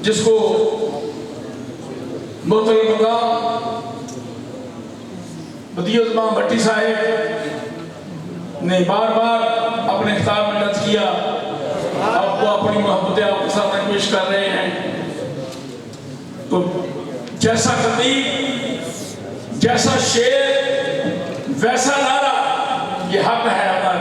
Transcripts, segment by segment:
جس کو محترم مقام بدیع الزمان بھٹی صاحب نے بار بار اپنے خطاب میں نقل کیا، اب وہ اپنی محبتیں آپ کے سامنے پیش کر رہے ہیں. تو جیسا خطیب، جیسا شعر، ویسا نعرہ، یہ حق ہے ہمارا.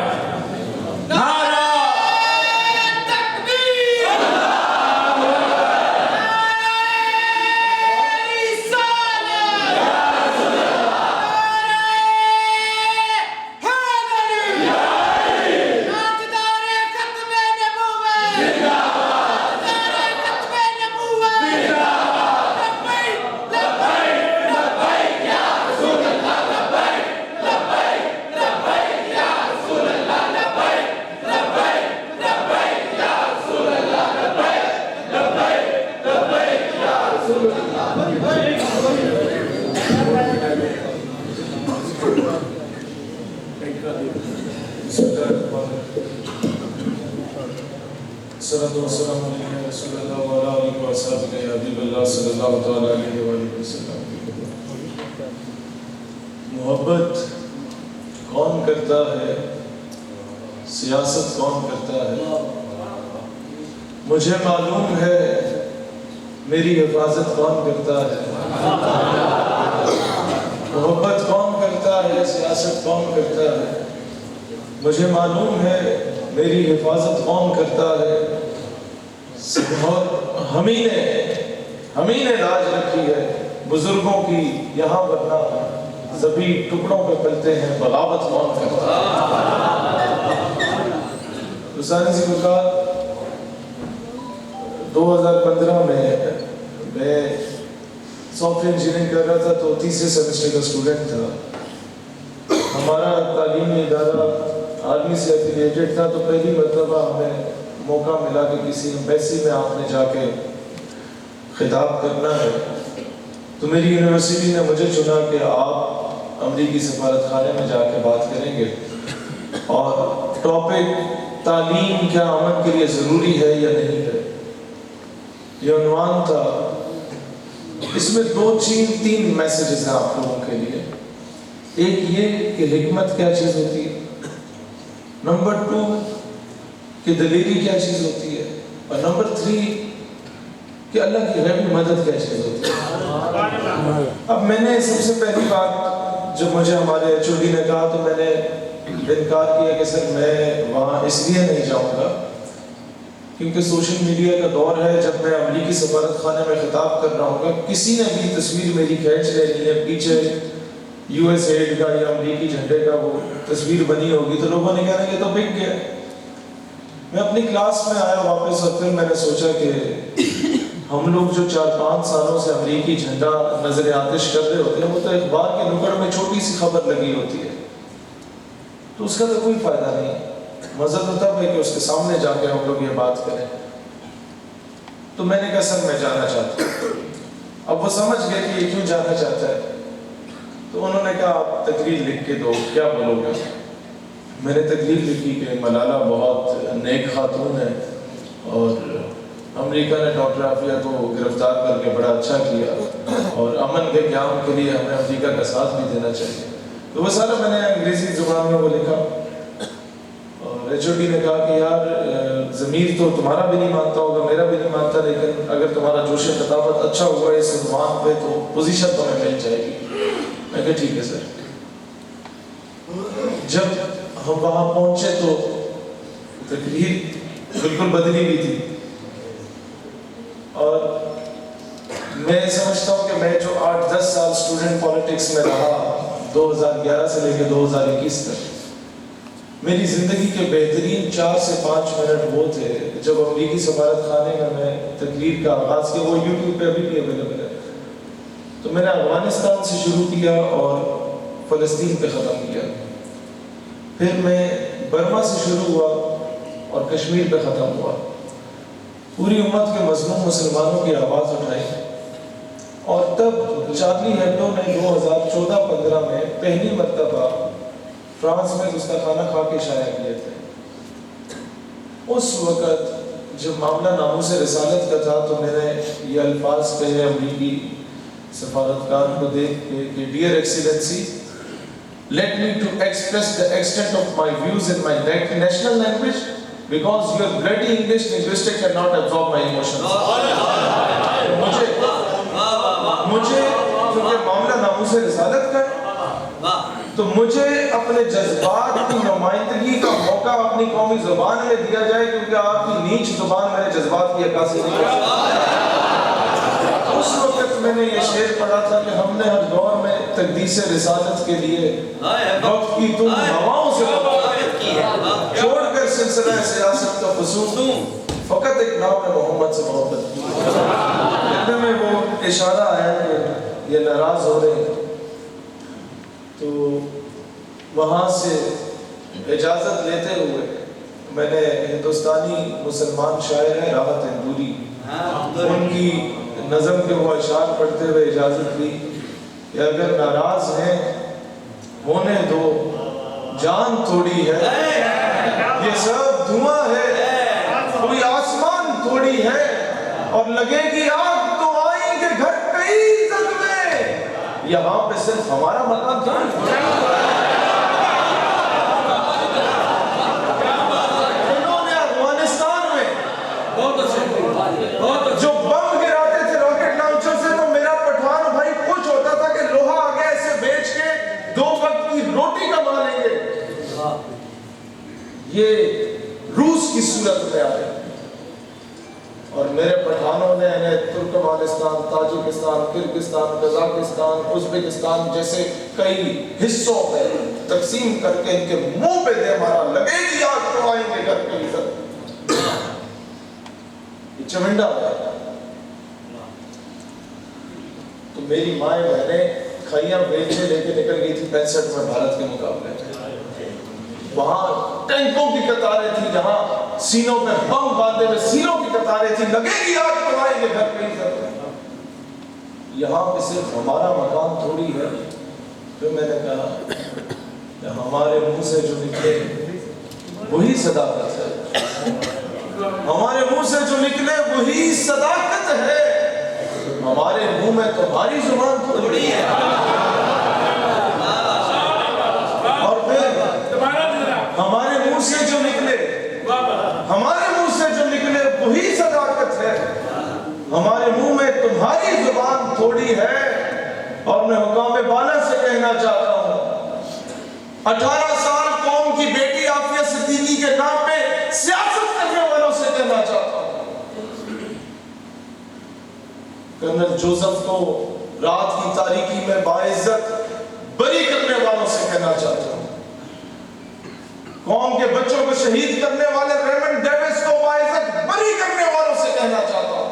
محبت کون کرتا ہے، سیاست کون کرتا ہے؟ مجھے معلوم ہے میری حفاظت کون کرتا ہے. محبت کون کرتا ہے، سیاست کون کرتا ہے؟ مجھے معلوم ہے میری حفاظت کون کرتا ہے. ہمیں نے لاج رکھی ہے بزرگوں کی یہاں، ورنہ زبی ٹکڑوں پہ پلتے ہیں، بغاوت کون کرتا ہے. حسین سی گلکار 2015 میں سافٹ ویئر انجینئرنگ کر رہا تھا، تو تیسرے سیمسٹر کا اسٹوڈنٹ تھا. ہمارا تعلیمی ادارہ آرمی سے ایفیلیٹڈ تھا، تو پہلی مرتبہ ہمیں موقع ملا کہ کسی ایمبیسی میں آپ نے جا کے خطاب کرنا ہے. تو میری یونیورسٹی نے مجھے چنا کہ آپ امریکی سفارت خانے میں جا کے بات کریں گے، اور ٹاپک تعلیم کیا امن کے لیے ضروری ہے یا نہیں ہے، یہ عنوان تھا. اس میں 2-3 میسیجز ہیں آپ لوگوں کے لیے. ایک یہ کہ حکمت کیا چیز ہوتی ہے، نمبر 2 کہ دلیری کیا چیز ہوتی ہے، اور نمبر 3 کہ اللہ کی غیبی مدد کیا چیز ہوتی ہے. اب میں نے سب سے پہلی بات جب مجھے ہمارے HOD نے کہا، تو میں نے انکار کیا کہ سر میں وہاں اس لیے نہیں جاؤں گا کیونکہ سوشل میڈیا کا دور ہے. جب میں امریکی سفارت خانے میں خطاب کر رہا ہوں گا، کسی نے بھی تصویر میری کھینچ لینی ہے، پیچھے USA کا یا امریکی جھنڈے کا وہ تصویر بنی ہوگی، تو لوگوں نے کہنا یہ تو بک گیا. میں اپنی کلاس میں آیا واپس، اور پھر میں نے سوچا کہ ہم لوگ جو 4-5 سالوں سے امریکی جھنڈا نظر آتش کر رہے ہوتے ہیں، وہ تو اخبار کے نکڑ میں چھوٹی سی خبر لگی ہوتی ہے، تو اس کا تو کوئی فائدہ نہیں. مزہ تو تب ہے کہ اس کے سامنے جا کے ہم لوگ یہ بات کریں. تو میں نے کہا سر میں جانا چاہتا ہوں. اب وہ سمجھ گئے کہ یہ کیوں جانا چاہتا ہے، تو انہوں نے کہا آپ تقریر لکھ کے دو، کیا بولو گے. میں نے تقریر لکھی کہ ملالہ بہت نیک خاتون ہے، اور امریکہ نے ڈاکٹر عافیہ کو گرفتار کر کے بڑا اچھا کیا، اور امن کے قیام کے لیے ہمیں امریکہ کا ساتھ بھی دینا چاہیے. تو وہ سارا میں نے انگریزی زبان میں وہ لکھا. اور HOD نے کہا کہ یار ضمیر تو تمہارا بھی نہیں مانتا ہوگا، میرا بھی نہیں مانتا، لیکن اگر تمہارا جوش خطابت اچھا ہوا اس عنوان پہ تو پوزیشن تمہیں مل جائے گی. میں کہا ٹھیک ہے سر. جب ہم وہاں پہنچے تو تقریر بالکل بدلی بھی تھی، اور میں سمجھتا ہوں کہ میں جو 8-10 سال اسٹوڈنٹ پالیٹکس میں رہا 2011 سے لے کے 2021 تک، میری زندگی کے بہترین 4 سے 5 منٹ وہ تھے جب امریکی سفارت خانے میں تقریر کا آغاز کیا. وہ YouTube پہ ابھی بھی اویلیبل ہے. تو میں نے افغانستان سے شروع کیا اور فلسطین پہ ختم کیا، پھر میں برما سے شروع ہوا اور کشمیر پہ ختم ہوا. پوری امت کے مظلوم مسلمانوں کی آواز اٹھائی. اور تب چارلی ہیبڈو نے 2014-15 میں پہلی مرتبہ فرانس میں گستاخانہ خاکے شائع کیے تھے. اس وقت جب معاملہ ناموس رسالت کا تھا تو میں نے یہ الفاظ کہے امریکی سفارتکار کو دیکھ کے کہ dear Excellency let me to express the extent of my views in my national language because your bloody English linguistic cannot absorb my emotions. مجھے کیونکہ معاملہ ناموس رسالت کا ہے تو مجھے اپنے جذبات کی نمائندگی کا موقع اپنی قومی زبان میں دیا جائے کیونکہ آپ کی نیچ زبان میرے جذبات کی عکاسی نہیں کر سکتی. اس وقت میں نے یہ شعر پڑھا تھا کہ ہم نے ہر دور میں تقدیس رسالت کے لیے وقت کی تم ہواؤں سے چھوڑ کر سلسلہ سیاست کا فصول فقط ایک نام ہے محمد سے محبت کی. اتنے میں وہ اشارہ آیا کہ یہ ناراض ہو رہے ہیں تو وہاں سے اجازت لیتے ہوئے میں نے ہندوستانی مسلمان شاعر ہیں راحت اندوری ان کی نظم کے وہ اشعار پڑھتے ہوئے اجازت لی کہ اگر ناراض ہیں ہونے دو جان تھوڑی ہے یہ سب دھواں ہے کوئی آسمان تھوڑی ہے اور لگے گی آگ تو آئیں گے گھر کئی زخمیں یہاں پہ صرف ہمارا مکان تھا. انہوں نے افغانستان میں جو بم گراتے تھے راکٹ لانچر سے تو میرا پٹھان بھائی خوش ہوتا تھا کہ لوہا آگے ایسے بیچ کے 2 وقت کی روٹی کما لیں گے. یہ روس کی صورت میں آئے اور میرے پٹھانوں نے انہیں Turkmenistan, Tajikistan, Kyrgyzstan, Kazakhstan, Uzbekistan جیسے کئی حصوں میں تقسیم کر کے ان کے منہ پہ دے مارا لگے گی آگ تو آئیں گے گھر کے عزت. یہ چمنڈا ہے. تو میری مائیں بہنیں کھائیاں بیچنے لے کے نکل گئی تھی 65 میں بھارت کے مقابلے میں. وہاں ٹینکوں کی قطاریں تھی جہاں سینوں میں بم باندھے ہوئے سینوں کی قطاریں تھی لگے گی آگ تو آئیں گے گھر پہ عزت. یہاں پہ صرف ہمارا مکان تھوڑی ہے. پھر میں نے کہا کہ ہمارے منہ سے جو نکلے وہی صداقت ہے. ہمارے منہ سے جو نکلے وہی صداقت ہے. ہمارے منہ میں تمہاری زبان تھوڑی ہے. اور پھر ہمارے منہ سے جو نکلے وہی صداقت ہے. ہمارے منہ میں تمہاری زبان تھوڑی ہے. اور میں حکام بالا سے کہنا چاہتا ہوں 18 سال قوم کی بیٹی عافیہ صدیقی کے نام پہ سیاست کرنے والوں سے کہنا چاہتا ہوں. کرنل جوزف کو رات کی تاریکی میں باعزت بری کرنے والوں سے کہنا چاہتا ہوں. قوم کے بچوں کو شہید کرنے والے ریمنڈ ڈیوس کو باعزت بری کرنے والوں سے کہنا چاہتا ہوں.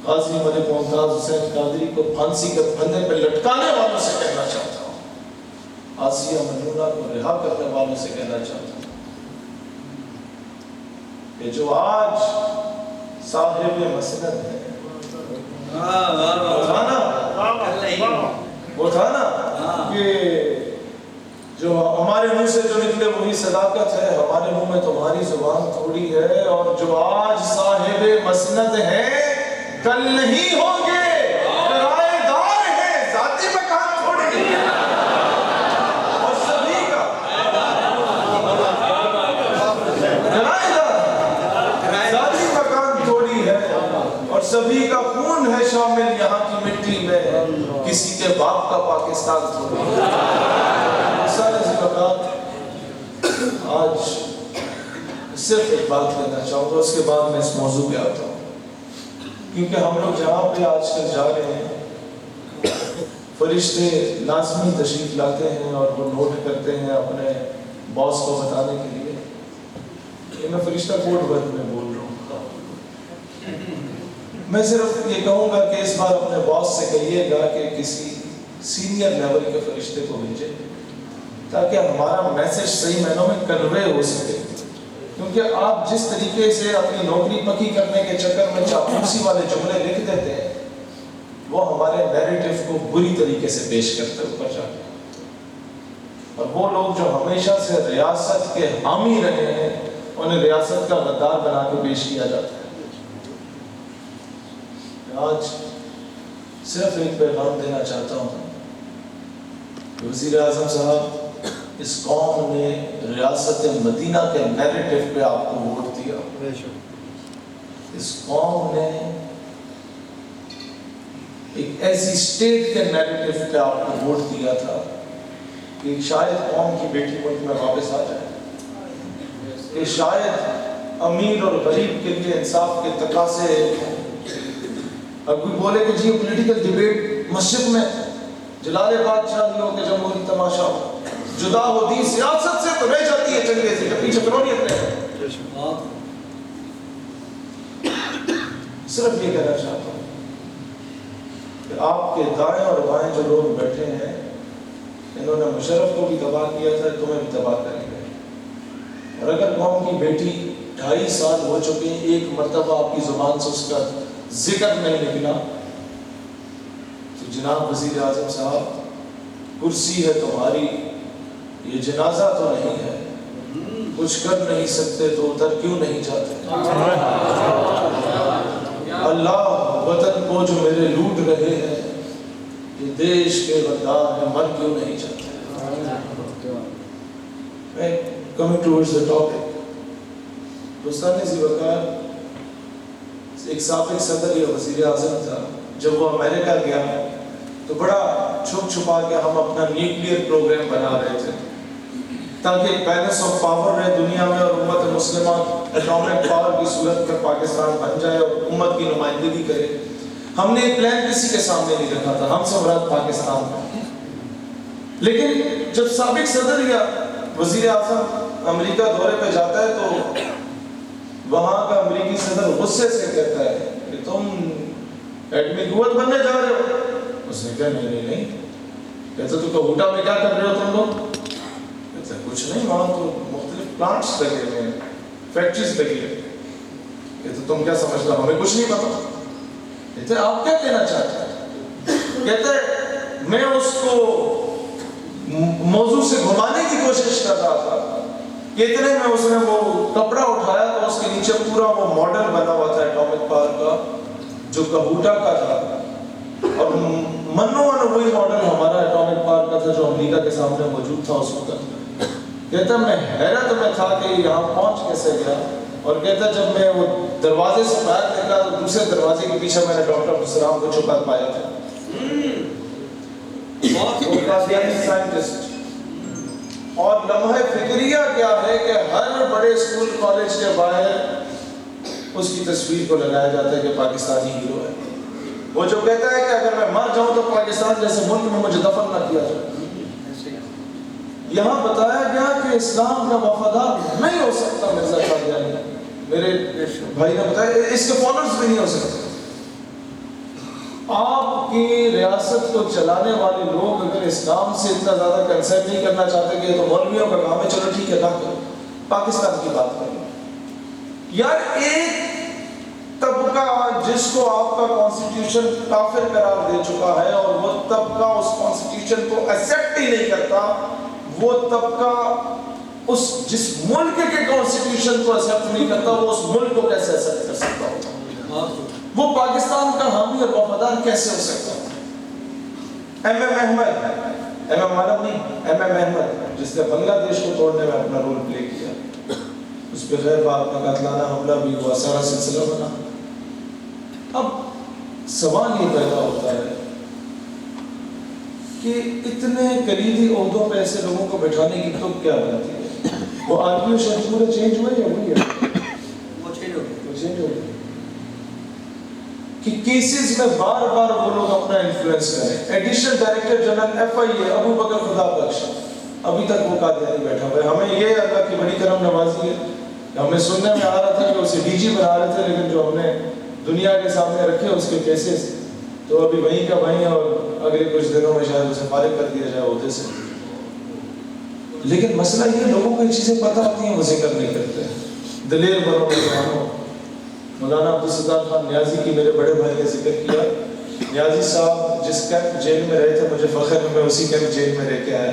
غازی ملک ممتاز حسین قادری کو پھانسی کے پھندے پہ لٹکانے والوں سے کہنا چاہتا ہوں. آسیہ منونہ کو رہا کرنے والوں سے کہنا چاہتا ہوں کہ جو آج صاحب مسند ہے وہ تھا نا کہ جو ہمارے منہ سے جو نکلے وہی صداقت ہے. ہمارے منہ میں تمہاری زبان تھوڑی ہے. اور جو آج صاحب مسند ہیں کل نہیں ہوں گے کرائے دار ہیں ذاتی مکان تھوڑی ہے. اور سبھی کا کرائے دار ذاتی مکان تھوڑی ہے. اور سبھی کا خون ہے شامل یہاں کی مٹی میں. کسی کے باپ کا پاکستان تھوڑی ہے. سارے ذکرات آج صرف ایک بات کہنا چاہوں گا اس کے بعد میں اس موضوع پہ آتا ہوں. کیونکہ ہم لوگ جہاں پہ آج کل جا رہے ہیں فرشتے لازمی تشریف لاتے ہیں اور وہ نوٹ کرتے ہیں اپنے باس کو بتانے کے لیے. کہ میں فرشتہ کوڈ ورڈ میں بول رہا ہوں. میں صرف یہ کہوں گا کہ اس بار اپنے باس سے کہیے گا کہ کسی سینئر لیول کے فرشتے کو بھیجے تاکہ ہمارا میسج صحیح معنوں میں کنوے ہو سکے. کیونکہ آپ جس طریقے سے اپنی نوکری پکی کرنے کے چکر میں چاپلوسی والے جملے لکھ دیتے ہیں وہ ہمارے نیریٹو کو بری طریقے سے پیش کرتے اوپر جا کے. اور وہ لوگ جو ہمیشہ سے ریاست کے حامی رہے ہیں انہیں ریاست کا غدار بنا کے پیش کیا جاتا ہے۔ آج صرف ایک پیغام دینا چاہتا ہوں، وزیر اعظم صاحب، اس قوم نے ریاست مدینہ کے نیریٹو پہ آپ کو ووٹ دیا۔ اس قوم نے ایک ایسی اسٹیٹ کے نیریٹو پہ آپ کو ووٹ دیا تھا کہ شاید قوم کی بیٹی ملک میں واپس آ جائے، کہ شاید امیر اور غریب کے لیے انصاف کے تقاضے، اب کوئی بولے کہ جی پولیٹیکل ڈیبیٹ مسجد میں جلال بادشاہ ہو کہ جمہوری تماشا ہو، جدا ہو دی سیاست سے تو رہ جاتی ہے چنگے سے، کہ پیچھے فرونیت رہے۔ صرف یہ کہنا چاہتا ہوں کہ آپ کے دائیں اور بائیں جو لوگ بیٹھے ہیں، انہوں نے مشرف کو بھی تباہ کیا تھا، تمہیں بھی تباہ کریں گے۔ اور اگر قوم کی بیٹی 2.5 سال ہو چکے ہیں، ایک مرتبہ آپ کی زبان سے اس کا ذکر نہیں نکلا، تو جناب وزیر اعظم صاحب، کرسی ہے تمہاری، یہ جنازہ تو نہیں ہے، کچھ کر نہیں سکتے تو ادھر کیوں نہیں جاتے؟ اللہ وطن کو جو میرے لوٹ رہے ہیں، یہ دیش کے غدار ہیں، مر کیوں نہیں جاتے؟ Coming towards the topic، دوستان سی وقار ایک سابق صدر یا وزیر اعظم تھا، جب وہ امریکہ گیا تو بڑا چھپ چھپا کے ہم اپنا نیوکلیئر پروگرام بنا رہے تھے تاکہ بیلنس آف پاور رہے دنیا میں، اور امت مسلمہ اٹامک پاور کی صورت میں پاکستان بن جائے اور امت کی نمائندگی کرے۔ ہم نے ایک پلان کسی کے سامنے نہیں رکھا تھا، ہم سے مراد پاکستان میں۔ لیکن جب سابق صدر یا وزیر اعظم امریکہ دورے پہ جاتا ہے تو وہاں کا امریکی صدر غصے سے کہتا ہے کہ تم ایٹمی قوت بننے جا رہے ہو؟ اس نے کہا نہیں، کہتا تو کہوٹا میں کیا کر رہے ہو تم لوگ؟ کہتا کچھ نہیں، وہاں تو مختلف پلانٹس لگے ہوئے ہیں، فیکٹریز لگی ہے۔ کہتا تم کیا سمجھتا، ہمیں کچھ نہیں پتا؟ کہتے آپ کیا کہنا چاہتے ہیں؟ کہتے میں اس کو موضوع سے گھمانے کی کوشش کر رہا تھا کہ اتنے میں اس نے وہ کپڑا اٹھایا تو اس کے نیچے پورا وہ ماڈل بنا ہوا تھا ایٹامک پاور کا جو کہوٹا کا تھا، اور منو وہی ماڈل ہمارا ایٹامک پاور کا تھا جو امریکہ کے سامنے موجود تھا اس وقت۔ کہتا میں حیرت میں تھا کہ یہاں پہنچ کیسے گیا، اور کہتا جب میں وہ دروازے سے باہر نکلا تو دوسرے دروازے کے پیچھے میں نے ڈاکٹر عبدالسلام کو چھپا پایا تھا۔ سائنٹسٹ، اور لمحہ فکریہ کیا ہے کہ ہر بڑے اسکول کالج کے باہر اس کی تصویر کو لگایا جاتا ہے کہ پاکستانی ہیرو ہے۔ وہ جو کہتا ہے کہ اگر میں مر جاؤں تو پاکستان جیسے ملک میں مجھے دفن نہ کیا جائے۔ یہاں بتایا گیا کہ اسلام کا وفادار نہیں ہو سکتا مرزا قادیانی، میرے بھائی نے بتایا اس کے فالوورز بھی نہیں ہو سکتے۔ آپ کی ریاست کو چلانے والے لوگ اگر اسلام سے اتنا زیادہ کنسرن نہیں کرنا چاہتے کہ تو مولویوں کا کام ہے، چلو ٹھیک ہے نہ کرو، پاکستان کی بات کریں۔ یار ایک طبقہ جس کو آپ کا کانسٹیٹیوشن کافر قرار دے چکا ہے اور وہ طبقہ اس کانسٹیٹیوشن کو ایکسیپٹ ہی نہیں کرتا، وہ طبقہ اس جس ملک کے کانسٹیٹیوشن کو ایکسیپٹ نہیں کرتا وہ اس ملک کو کیسے ایکسیپٹ کر سکتا ہوگا؟ وہ پاکستان کا حامی اور وفادار کیسے ہو سکتا ہے؟ ایم ایم عالم نہیں، ایم احمد جس نے بنگلہ دیش کو توڑنے میں اپنا رول پلے کیا، اس پہ غیر باپ کا قاتلانہ حملہ بھی ہوا، سارا سلسلہ بنا۔ اب سوال یہ پیدا ہوتا ہے کہ اتنے کلیدی عہدوں پہ ایسے لوگوں کو بٹھانے کی تو کیا بنتی ہے؟ وہ آرپی او شرط پورے چینج ہوئے یا وہی ہے؟ وہ چینج ہو گئے کہ کیسز میں بار بار وہ لوگ اپنا انفلوئنس کریں۔ ایڈیشنل ڈائریکٹر جنرل ایف آئی اے ابو بکر خدا بخش، ابھی تک وہ قادیانی بیٹھا ہوا ہے۔ ہمیں یہ اللہ کی بڑی کرم نوازی ہے، ہمیں سننے میں آ رہا تھا کہ اسے ڈی جی بنا رہے تھے، لیکن جو ہم نے دنیا کے سامنے رکھے اس کے کیسز تو ابھی وہیں کا وہیں، اور اگلے کچھ دنوں میں شاید اسے فارغ کر دیا جائے عہدے سے۔ لیکن مسئلہ یہ لوگوں کو یہ چیزیں پتہ ہوتی ہیں، وہ ذکر نہیں کرتے۔ دلیر بنو نوجوانوں، مولانا عبدالستار خان نیازی کی میرے بڑے بھائی نے ذکر کیا۔ نیازی صاحب جس کیمپ جیل میں رہے تھے، مجھے فخر ہے میں اسی کیمپ جیل میں رہ کے آیا۔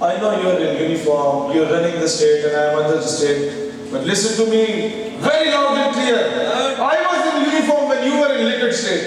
I know you are in uniform you are running the state and I am under the state but listen to me very loud and clear I was in uniform when you were in liquid state।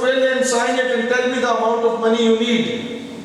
fill and sign it and tell me the amount of money you need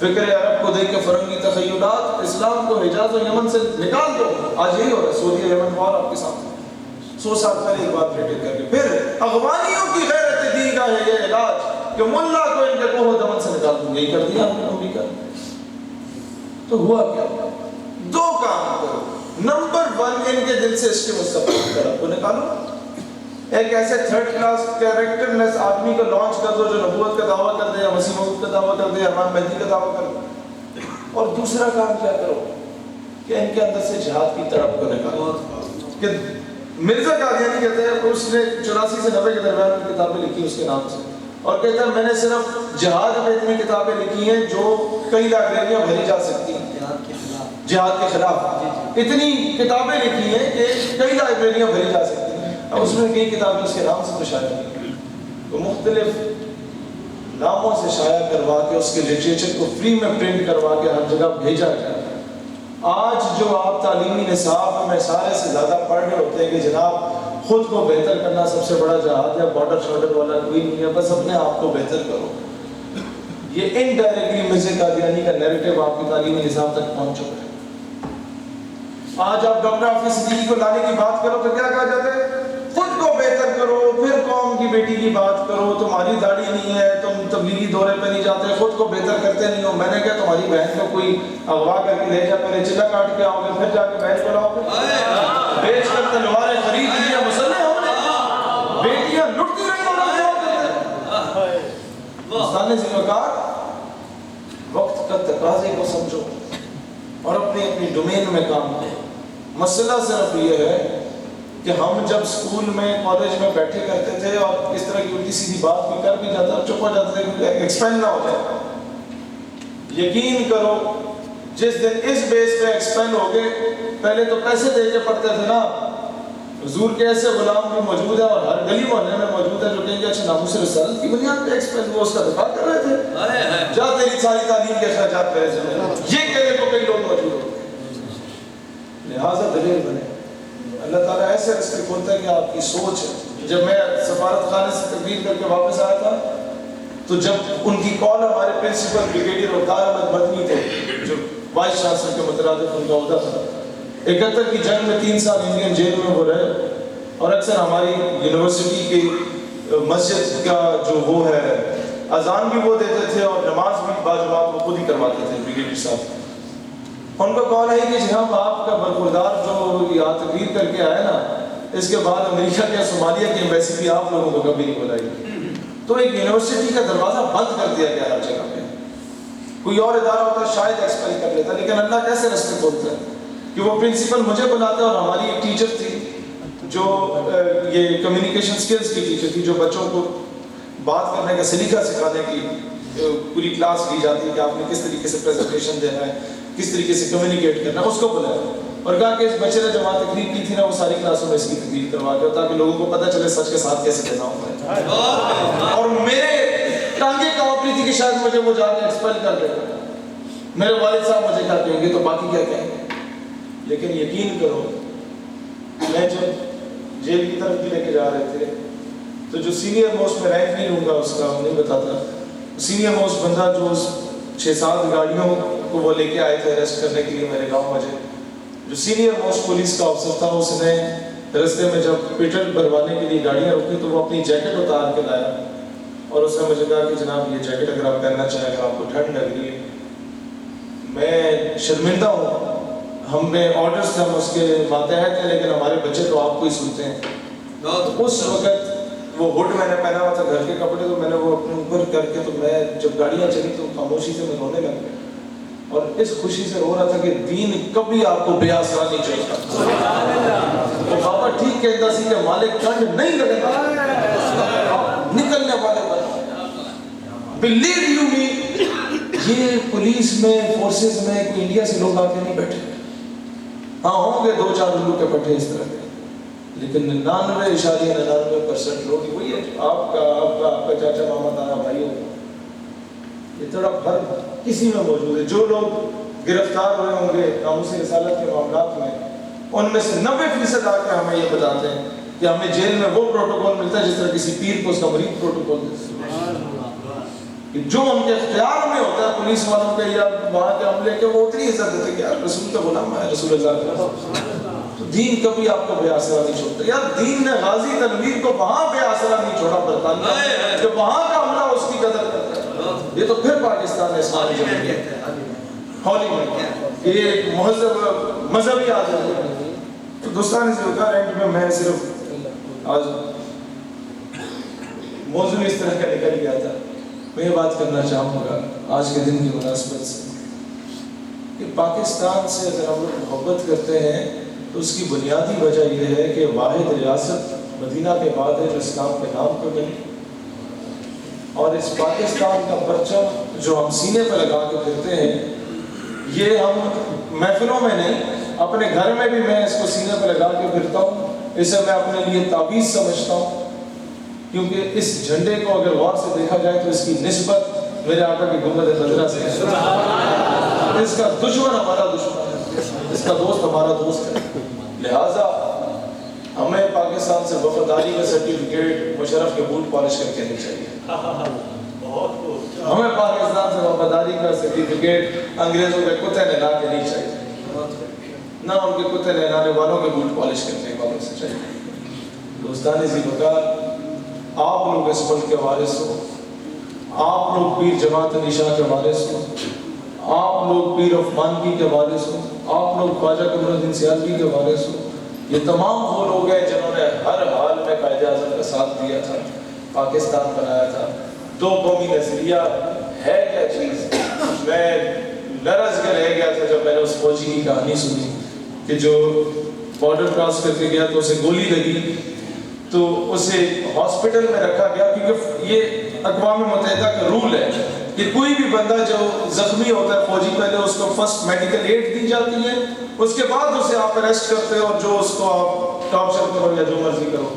فکر عرب کو دیکھ کے فرنگی تخیلات، اسلام کو حجاز و یمن سے نکال دو. آج یہی ہو رہا ہے، سعودی یمن وار آپ کے ساتھ 100 سال پہلے ایک بات ریپیٹ کر کے. پھر افغانیوں کی غیرت دی کا ہے یہ علاج کہ ملا کو ان کے کوہ دمن سے نکال دوں. یہی کر دیا ہم نے امریکہ. تو ہوا کیا؟ دو کام کرو. نمبر 1 ان کے دل سے اس کے مستقبل طرف کو نکالو. ایک ایسے تھرڈ کلاس کیریکٹرلیس آدمی کو لانچ کر دو جو نبوت کا دعویٰ کر دے یا مسیح موعود کا دعویٰ کر دے یا امام مہدی کا دعویٰ کر دے. اور دوسرا کام کیا کرو کہ ان کے اندر سے جہاد کی طرف کو نکالو. کہ مرزا قادیانی کہتے ہیں اس نے 84 سے 90 کے درمیان میں کتابیں لکھی اس کے نام سے, اور کہتا ہے میں نے صرف جہاد میں اتنی کتابیں لکھی ہیں جو کئی لائبریریاں بھری جا سکتی ہیں. جہاد کے خلاف اتنی کتابیں لکھی ہیں کہ کئی لائبریریاں بھری جا سکتی ہیں. اب اس میں کئی کتابیں اس کے نام سے تو شائع کی, تو مختلف ناموں سے شائع کروا کے اس کے لٹریچر کو فری میں پرنٹ کروا کے ہر جگہ بھیجا گیا. آج جو آپ تعلیمی نصاب میں سارے سے زیادہ پڑھ رہے ہوتے ہیں کہ جناب خود کو بہتر کرنا سب سے بڑا جہاد ہے, بارڈر شارڈر والا کوئی نہیں ہے, بس اپنے آپ کو بہتر کرو. یہ انڈائریکٹلی مرزا قادیانی کا نیریٹو آپ کی تعلیمی نصاب تک پہنچ چکا ہے. آج آپ ڈاکٹر حافظ صدیقی کو لانے کی بات کرو تو کیا کہا جاتا ہے؟ خود کو بہتر کرو, پھر قوم کی بیٹی کی بات کرو. تمہاری داڑھی نہیں ہے, تم تبلیغی دورے پہ نہیں جاتے, خود کو بہتر کرتے نہیں ہو. میں نے کہا تمہاری بہن کو کوئی اغوا کر کے لے جا, پہلے چلا کاٹ کے آؤ گے, پھر جا کے بہن کو لاؤ گے. بیچ کر تلواریں خرید لیا, مسلح ہم نے, بیٹیاں لٹتی رہی اور ذمہ کار. وقت کا تقاضے کو سمجھو اور اپنی اپنی ڈومین میں کام کرو. مسئلہ صرف یہ ہے کہ ہم جب اسکول میں کالج میں بیٹھے کرتے تھے اور اس طرح کی الٹی سیدھی بات بھی کر بھی جاتا اور چپ ہو جاتے تھے کہ ایکسپینڈ نہ ہو جائے. یقین کرو جس دن اس بیس پہ ایکسپینڈ ہو گئے, پہلے تو پیسے دے کے پڑھتے تھے نا, حضور کے ایسے غلام بھی موجود ہیں اور ہر گلی محلے میں موجود ہیں جو کہیں گے اچھا ناموس رسالت کی بنیاد پہ ایکسپینڈ ہوا, اس کا دفاع کر رہے تھے. جا تیری ساری تعلیم کے اخراجات پہ یہ کہنے کو کئی لوگ موجود ہوتے ہیں. لہٰذا دلیر بنے. اللہ تعالیٰ ایسے رستے کھولتا ہے کہ آپ کی سوچ ہے. جب میں سفارت خانے سے تقریر کر کے واپس آیا تھا تو جب ان کی کال ہمارے پرنسپل بریگیڈیئر وقار احمد مدنی تھے جو وائس چانسلر کے مترادف ان کا عہدہ تھا. 71 کی جنگ میں 3 سال انڈین جیل میں وہ رہے اور اکثر ہماری یونیورسٹی کی مسجد کا جو وہ ہے اذان بھی وہ دیتے تھے اور نماز بھی باجماعت وہ خود ہی کرواتے تھے بریگیڈیئر صاحب. ان کو کال ہے کہ جناب آپ کا برخوردار جو یہاں تقریر کر کے آئے نا, اس کے بعد امریکہ کے صومالیہ کی ایمبیسی بھی آپ لوگوں کو کبھی نہیں بلائی. تو ایک یونیورسٹی کا دروازہ بند کر دیا گیا ہر جگہ پہ. کوئی اور ادارہ ہوتا شاید ایکسپیل کر لیتا, لیکن اللہ کیسے رستے کھولتا ہے کہ وہ پرنسپل مجھے بلاتے. اور ہماری ایک ٹیچر تھی جو یہ کمیونیکیشن سکلز کی ٹیچر تھی, جو بچوں کو بات کرنے کا سلیقہ سکھانے کی پوری کلاس لی جاتی ہے کہ آپ نے کس طریقے سے پریزنٹیشن دینا ہے, کس طریقے سے کمیونیکیٹ کرنا ہے. اس کو بلایا اور کہا کہ اس بچے نے جب وہاں تقریر کی تھی نا وہ ساری کلاسوں میں اس کی تقریر کروا کے, تاکہ لوگوں کو پتہ چلے سچ کے ساتھ کیسے دینا ہوتا ہے. اور میرے ٹانگے کانپ رہی تھی کہ شاید مجھے وہ جا کے ایکسپیل کر دے گا. میرے والد صاحب مجھے کیا کہیں گے تو باقی کیا کہیں گے. لیکن یقین کرو میں جب جیل کی طرف بھی لے کے جا رہے تھے تو جو سینئر موسٹ میں رینک نہیں لوں گا اس کا نہیں بتاتا, سینئر موسٹ بندہ جو 6-7 گاڑیوں کو وہ لے کے آئے تھے اریسٹ کرنے کے لیے میرے گاؤں مجھے, جو سینئر موسٹ پولیس کا افسر تھا, اس نے رستے میں جب پیٹرول بھروانے کے لیے گاڑیاں رکی تو وہ اپنی جیکٹ اتار کے لایا اور اس نے مجھے کہا کہ جناب یہ جیکٹ اگر آپ پہننا چاہیں, اگر آپ کو ٹھنڈ لگ رہی ہے. میں شرمندہ ہوں, ہم میں آرڈرز تھے, ہم اس کے ماتحت ہیں, لیکن ہمارے بچے تو آپ کو ہی سنتے ہیں. اس وقت وہ ہڈ میں نے پہنا ہوا تھا گھر کے کپڑے, تو میں نے وہ اپنے اوپر کر کے, تو میں جب گاڑیاں چلی تو خاموشی سے میں رونے لگ گیا اور اس خوشی سے رو رہا تھا کہ دین کبھی آپ کو بے آسرا نہیں چھوڑتا. تو بابا ٹھیک کہتا سی کہ مالک کنڈ نہیں لگے گا نکلنے والے پر. بلیو یو می, یہ پولیس میں فورسز میں کوئی انڈیا سے لوگ آ کے نہیں بیٹھے. ہاں ہوں گے 2-4 الو کے پٹھے اس طرح کے, لیکن 99.99% لوگ وہی ہے آپ کا چاچا ماما تارا بھائی ہوگا. یہ تڑپ ہر کسی میں موجود ہے. جو لوگ گرفتار ہوئے ہوں گے ناموس رسالت کے معاملات میں, ان میں سے 90% آ کے ہمیں یہ بتاتے ہیں کہ ہمیں جیل میں وہ پروٹوکول ملتا ہے جس طرح کسی پیر کو اس کا مرید پروٹوکول دیتے ہیں، جو ان کے اختیار میں ہوتا ہے پولیس والوں کے یا وہاں کے عملے کے، وہ اتنی عزت دیتے کہ یار رسول کا غلام ہے، رسول اللہ کا دین کبھی آپ کو بے آسرا نہیں چھوڑتا. یار دین نے غازی تنویر کو وہاں بے آسرا نہیں چھوڑا برطانیہ کہ وہاں کا عملہ اس کی قدر کرتا ہے. یہ تو پھر پاکستان ہے اسلامی جمہوریت ہولی میں یہ ایک مہذب مذہبی عادت ہے. تو دوستان سے ہوتا ہے میں صرف آج موضوع اس طرح کا نکل گیا تھا. میں یہ بات کرنا چاہوں گا آج کے دن کی مناسبت سے کہ پاکستان سے اگر ہم لوگ محبت کرتے ہیں تو اس کی بنیادی وجہ یہ ہے کہ واحد ریاست مدینہ کے بعد ہے جو اسلام کے نام پر بنی، اور اس پاکستان کا پرچم جو ہم سینے پہ لگا کے پھرتے ہیں، یہ ہم محفلوں میں نہیں، اپنے گھر میں بھی میں اس کو سینے پہ لگا کے پھرتا ہوں. اسے میں اپنے لیے تعویذ سمجھتا ہوں، کیونکہ اس جھنڈے کو اگر غور سے دیکھا جائے تو اس کی نسبت میرے آقا کی گنبد خضرا سے ہے. اس کا دشمن ہمارا دشمن ہے، اس کا دوست ہمارا دوست ہے. لہٰذا ہمیں پاکستان سے وفاداری کا سرٹیفکیٹ مشرف کے بوٹ پالش کر کے نہیں چاہیے. ہمیں پاکستان سے وفاداری کا سرٹیفکیٹ انگریزوں کے کتے نہلا کے نہیں چاہیے، نہ ان کے کتے نہلانے والوں کے بوٹ پالش کرنے والوں سے چاہیے. دوستان ذی وقار، آپ لوگ اس ملک کے وارث ہو، آپ لوگ پیر جماعت نشاء کے وارث ہو، آپ لوگ پیر عثمانوی کے وارث ہو، آپ لوگ خواجہ قمر الدین سیالوی کے وارث ہو. یہ تمام وہ لوگ ہیں جنہوں نے ہر حال میں قائد اعظم کا ساتھ دیا تھا، پاکستان بنایا تھا. دو قومی نظریہ ہے کیا چیز؟ میں لرز کے رہ گیا تھا جب میں نے اس فوجی کی کہانی سنی کہ جو بارڈر کراس کر کے گیا تو اسے گولی لگی تو اسے ہاسپٹل میں رکھا گیا، کیونکہ یہ اقوام متحدہ کا رول ہے کہ کوئی بھی بندہ جو زخمی ہوتا ہے فوجی، پہلے اس کو فرسٹ میڈیکل ایڈ دی جاتی ہے، اس کے بعد اسے آپ اریسٹ کرتے ہو اور جو اس کو آپ ٹارچر کرو یا جو مرضی کرو.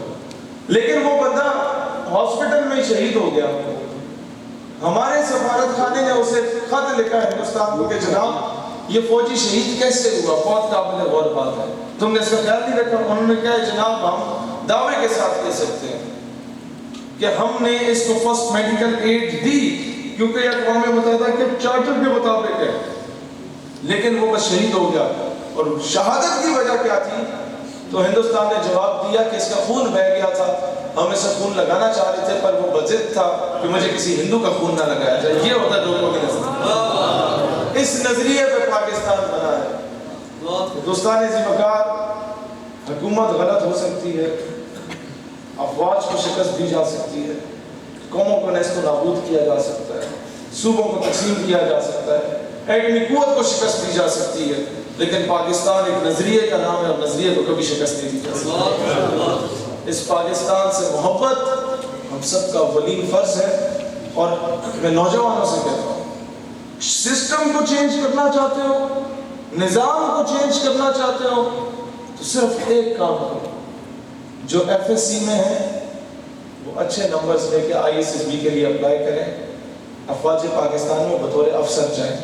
لیکن وہ بندہ ہاسپٹل میں شہید ہو گیا. ہمارے سفارت خانے نے اسے خط لکھا ہے ہندوستان کو کہ جناب یہ فوجی شہید کیسے ہوا، بہت قابل غور بات ہے، تم نے اس کا خیال نہیں رکھا. انہوں نے کہا جناب ہم دعوے کے ساتھ کہہ سکتے ہیں کہ ہم نے اس کو فرسٹ میڈیکل ایڈ دی کیونکہ یہ اقوام متحدہ کے چارٹر کے مطابق ہے، لیکن وہ بس شہید ہو گیا. اور شہادت کی وجہ کیا تھی؟ تو ہندوستان نے جواب دیا کہ اس کا خون بہہ گیا تھا، ہم اسے خون لگانا چاہ رہے تھے پر وہ بضد تھا کہ مجھے کسی ہندو کا خون نہ لگایا جائے. یہ ہوتا ہے لوگوں کی نظریہ، اس نظریے پہ پاکستان بنا ہے. دوستان ذی وقار، حکومت غلط ہو سکتی ہے، افواج کو شکست دی جا سکتی ہے، قوموں کو نیست و نابود کیا جا سکتا ہے، صوبوں کو تقسیم کیا جا سکتا ہے، ایٹمی قوت کو شکست دی جا سکتی ہے، لیکن پاکستان ایک نظریے کا نام ہے اور نظریے کو کبھی شکست نہیں دی جا سکتی. اس پاکستان سے محبت ہم سب کا اولین فرض ہے. اور میں نوجوانوں سے کہتا ہوں، سسٹم کو چینج کرنا چاہتے ہو، نظام کو چینج کرنا چاہتے ہو تو صرف ایک کام کرو. جو ایف ایس سی میں ہے وہ اچھے نمبرز لے کے آئی ایس ایس بی کے لیے اپلائی کریں، افواج پاکستان میں بطور افسر جائیں.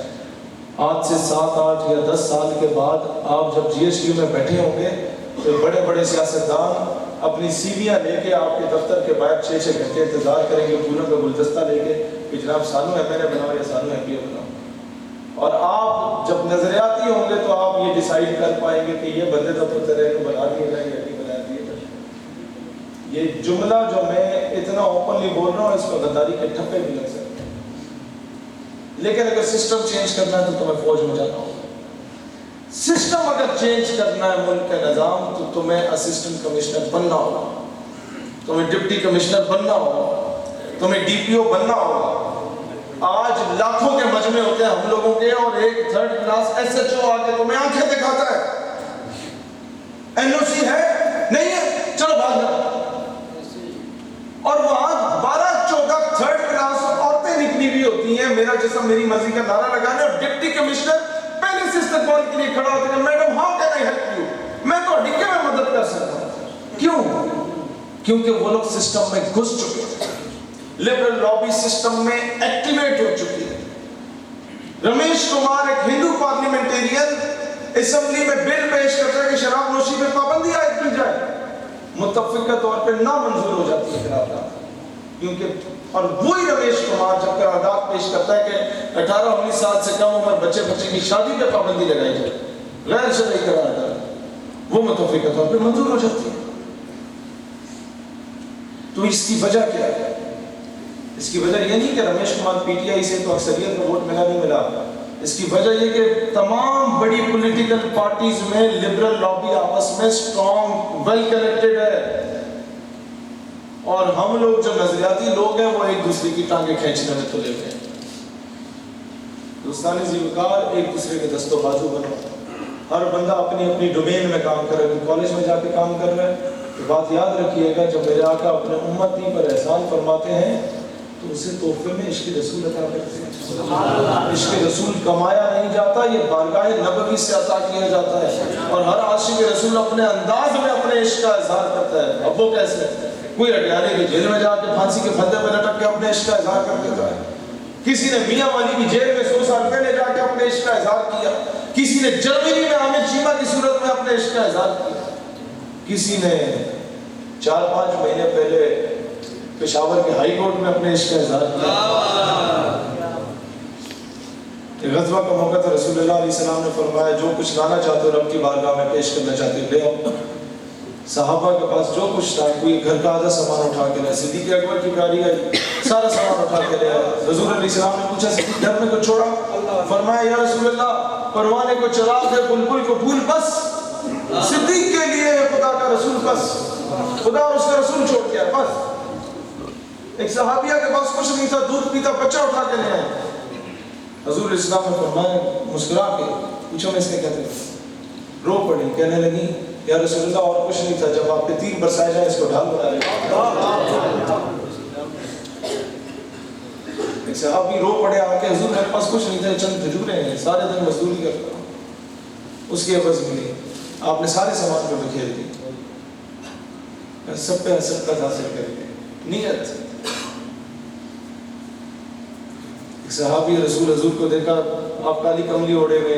آج سے 7, 8 یا 10 سال کے بعد آپ جب جی ایس ٹی میں بیٹھے ہوں گے تو بڑے بڑے سیاستدان اپنی سیویاں لے کے آپ کے دفتر کے باہر 6 گھنٹے انتظار کریں گے پھولوں کا گلدستہ لے کے کہ جناب سانو ایم ایل اے بناؤ یا سانو ایم پی اے بناؤ. اور آپ جب نظریاتی ہوں گے تو آپ یہ ڈیسائیڈ کر پائیں گے کہ یہ بندے تو پتر ہے بنا دیے گئے یا نہیں بنا دیے گئے. یہ جملہ جو میں اتنا اوپنلی بول رہا ہوں اس کو غداری کے ٹھپے بھی لگ سکتے ہیں، لیکن اگر سسٹم چینج کرنا ہے تو تمہیں فوج میں جانا ہوگا. سسٹم اگر چینج کرنا ہے ملک کا نظام تو تمہیں اسسٹنٹ کمشنر بننا ہوگا، تمہیں ڈپٹی کمشنر بننا ہوگا، تمہیں ڈی پی او بننا ہوگا. آج لاکھوں کے مجمع ہوتے ہیں ہم لوگوں کے اور ایک 3rd class S H O آ کے تمہیں آنکھیں دکھاتا ہے، این او سی ہے نہیں ہے چلو بھاگ جاؤ. اور وہاں 12-14 3rd کلاس عورتیں نکلی ہوئی ہوتی ہیں میرا جسم میری مرضی کا نعرہ لگانے، اور ڈپٹی کمشنر پہلے سے استقبال کے لیے کھڑا ہوتا ہے، madam how can I help you, میں تو ڈکے میں مدد کر سکتا ہوں. کیوں؟ کیونکہ وہ لوگ سسٹم میں گھس چکے ہیں، لبرل لابی سسٹم میں ایکٹیویٹ ہو چکی ہے. رمیش کمار ایک ہندو پارلیمنٹیرین اسمبلی میں بل پیش کرتا ہے کہ شراب نوشی پہ پابندی عائد کی جائے. متفق کے طور پہ نامنظور ہو جاتی ہے قرارداد. کیونکہ اور وہی رمیش کمار جب قرارداد پیش کرتا ہے کہ 18-19 سال سے کم عمر بچے کی شادی پہ پابندی لگائی جائے، غیر شرعی قرارداد، وہ متفق کے طور پہ منظور ہو جاتی ہے. تو اس کی وجہ کیا ہے؟ اس کی وجہ یہ نہیں کہ Ramesh Kumar P T I سے تو اکثریت کا ووٹ ملا نہیں ملا. اس کی وجہ یہ کہ تمام بڑی پولیٹیکل پارٹیز میں لبرل لابی آپس میں اسٹرانگ ویل کنیکٹڈ ہے، اور ہم لوگ جو نظریاتی لوگ ہیں وہ ایک دوسرے کی ٹانگیں کھینچنے میں تلے ہوئے ہیں. دوستانی زیوکار، ایک دوسرے کے دست و بازو بنو. ہر بندہ اپنی اپنی ڈومین میں کام کر رہا ہے. کالج میں جا کے کام کر رہا ہے تو بات یاد رکھیے گا، جب میرے آقا اپنے امتی پر احسان فرماتے ہیں تو اسے تحفے میں عشق رسول عطا کرتے ہیں. عشق رسول کمایا نہیں جاتا، یہ بارگاہ نبوی سے عطا کیا جاتا ہے، اور ہر عاشق رسول اپنے انداز میں اپنے عشق کا اظہار کرتا ہے. اب وہ کیسے؟ کوئی اٹیانے کی جیل میں جا کے پھانسی کے پھندے پہ لٹک کے اپنے عشق کا اظہار کر دیتا ہے. کسی نے میاں والی کی جیل میں 100 سال پہلے جا کے اپنے عشق کا اظہار کیا. کسی نے جرمنی میں عامر چیمہ کی صورت میں اپنے عشق کا اظہار کیا. کسی نے 4-5 مہینے پہلے پشاور کے ہائی کورٹ میں اپنے عشق کا اظہار کیا. غزوہ کا موقع تھا، رسول اللہ علیہ السلام نے فرمایا جو کچھ لانا چاہتے ہو رب کی بارگاہ میں پیش کرنا چاہتے ہو لے آؤ. صحابہ کے پاس جو کچھ تھا، کوئی گھر کا آدھا سامان اٹھا کے لائے. صدیق اکبر کی گاڑی آئی، سارا سامان اٹھا کے لے آئے. حضور علیہ السلام نے پوچھا صدیق گھر میں کچھ چھوڑا؟ فرمایا یا رسول اللہ پروانے کو چراغ ہے، بلبل کو پھول، بس صدیق کے لیے خدا کا رسول، بس خدا اور اس کا رسول چھوڑ دیا بس. ایک صحابیہ کے پاس کچھ نہیں تھا، دودھ پیتا بچہ اٹھا کے لے آئے. حضور علیہ السلام نے فرمایا مسکرا کے پوچھا میں اس نے کہتے رو پڑی، کہنے لگی یا رسول اللہ اور کچھ نہیں تھا، جب آپ پہ تیر برسائے جائیں اس کو ڈھال بنا لیں. ایک صحابی رو پڑے آ کے حضور میرے پاس کچھ نہیں تھا، چند کھجوریں ہیں، سارے دن مزدوری کرتا ہوں، اس کی عوض ملی. آپ نے سارے سامان کو بکھیر دی، سب پہ حسرت حاصل کر کے نیت. صحابی رسول حضور کو دیکھا آپ کالی کملی اوڑے ہوئے،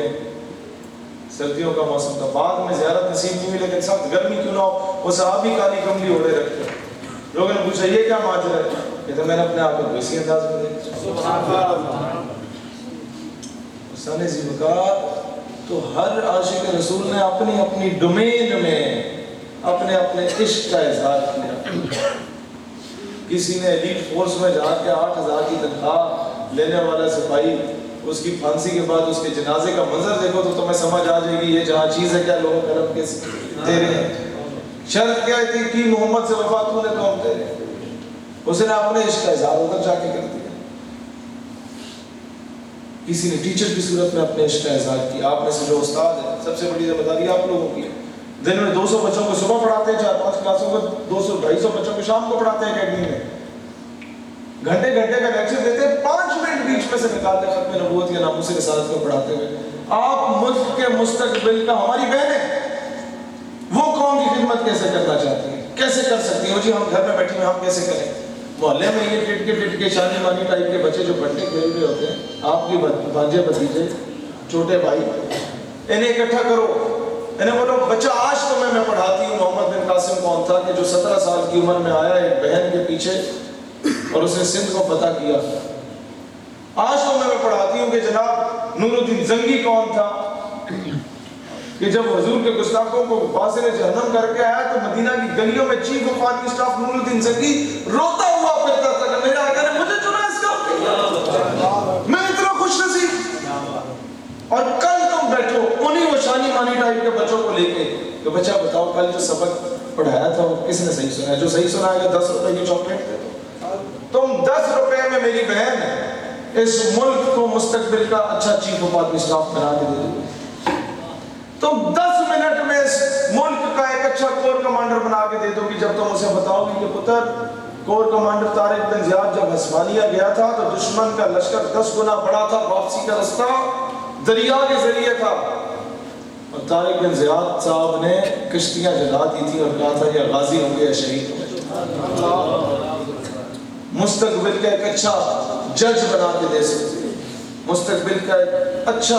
سردیوں کا موسم تھا، بعد میں زیارت نصیب نہیں ہوئی لیکن سخت گرمی کیوں نہ ہو وہ صحابی کالی کملی اوڑے رکھتے. لوگوں نے پوچھا یہ کیا ماجرا ہے؟ کہتے میں نے اپنے آپ کو اسی انداز میں دیکھا. سانے زیوکار، تو ہر عاشق رسول نے اپنی اپنی ڈومین میں اپنے اپنے عشق کا اظہار کیا. کسی نے ایلیٹ فورس میں جا کے 8,000 کی تنخواہ لینے والا سپاہی، اس کی پھانسی کے بعد اس کے جنازے کا منظر دیکھو تو تمہیں سمجھ آ جائے گی یہ جہاں چیز ہے کیا لوگوں کرم کے دے رہے ہیں. شرط کیا تھی کہ محمد سے وفات ہونے کو ہم دے رہے ہیں. اس نے اپنے عشق کا اظہار ادھر جا کے کر دیا. کسی نے ٹیچر کی صورت میں اپنے عشق کا اظہار کیا. آپ میں سے جو استاد ہے سب سے بڑی ذمہ داری آپ لوگوں کی ہے. دن میں 200 بچوں کو صبح پڑھاتے ہیں، 4-5 کلاسوں کو 200-250 بچوں کو شام کو پڑھاتے ہیں اکیڈمی میں. گھنٹے کا لیکچر دیتے ہیں، 5 منٹ بیچ میں سے نکالتے ہیں ختم نبوت یا ناموس رسالت کو پڑھاتے ہوئے. آپ ملک کے مستقبل کا ہماری بہن ہے، وہ قوم کی خدمت کیسے کرنا چاہتی ہیں، کیسے کر سکتی ہیں؟ جی ہم گھر میں بیٹھے ہوئے ہم کیسے کریں؟ محلے میں یہ ٹٹ کے شانی مانی ٹائپ کے بچے جو بنٹے کھیل رہے ہوتے ہیں، آپ کی بھانجے بھتیجے چھوٹے بھائی، انہیں اکٹھا کرو، انہیں بولو بچہ آج تمہیں میں پڑھاتی ہوں محمد بن قاسم کون تھا کہ جو 17 سال کی عمر میں آیا ایک بہن کے پیچھے اور اس نے سندھ کو فتح کیا. آج تمہیں میں پڑھاتی ہوں کہ جناب نور الدین زنگی کون تھا کہ جب حضور کے گستاخوں کو فاصل جہنم کر کے آیا تو مدینہ کی گلیوں میں چیف آف آرمی اسٹاف نور الدین زنگی روتا ہوا پھرتا تھا کہ میرے آقا نے مجھے چنا اس کا، میں اتنا خوش نصیب. اور کل تم بیٹھو انہیں وہ شانی مانی ٹائپ کے بچوں کو لے کے کہ بچہ بتاؤ کل جو سبق پڑھایا تھا وہ کس نے صحیح سنا؟ جو صحیح سنا ہے 10 روپے کی چاکلیٹ دے دو. تم 10 روپے میں میری بہن اس ملک کو مستقبل کا اچھا چیف آف آرمی اسٹاف بنا کے دے دو. تم 10 منٹ میں اس ملک کا ایک اچھا کور کمانڈر بنا کے دے دو گی. جب تم اسے بتاؤ گی کہ پتر کور کمانڈر طارق بن زیاد جب ہسپانیہ گیا تھا تو دشمن کا لشکر 10 گنا بڑا تھا، واپسی کا رستہ دریا کے ذریعے تھا، اور طارق بن زیاد صاحب نے کشتیاں جلا دی تھی اور کہا تھا یہ غازی ہوں گے یا شہید ہوں گے. مستقبل کا ایک اچھا جج بنا کے دے سکتے، مستقبل کا ایک اچھا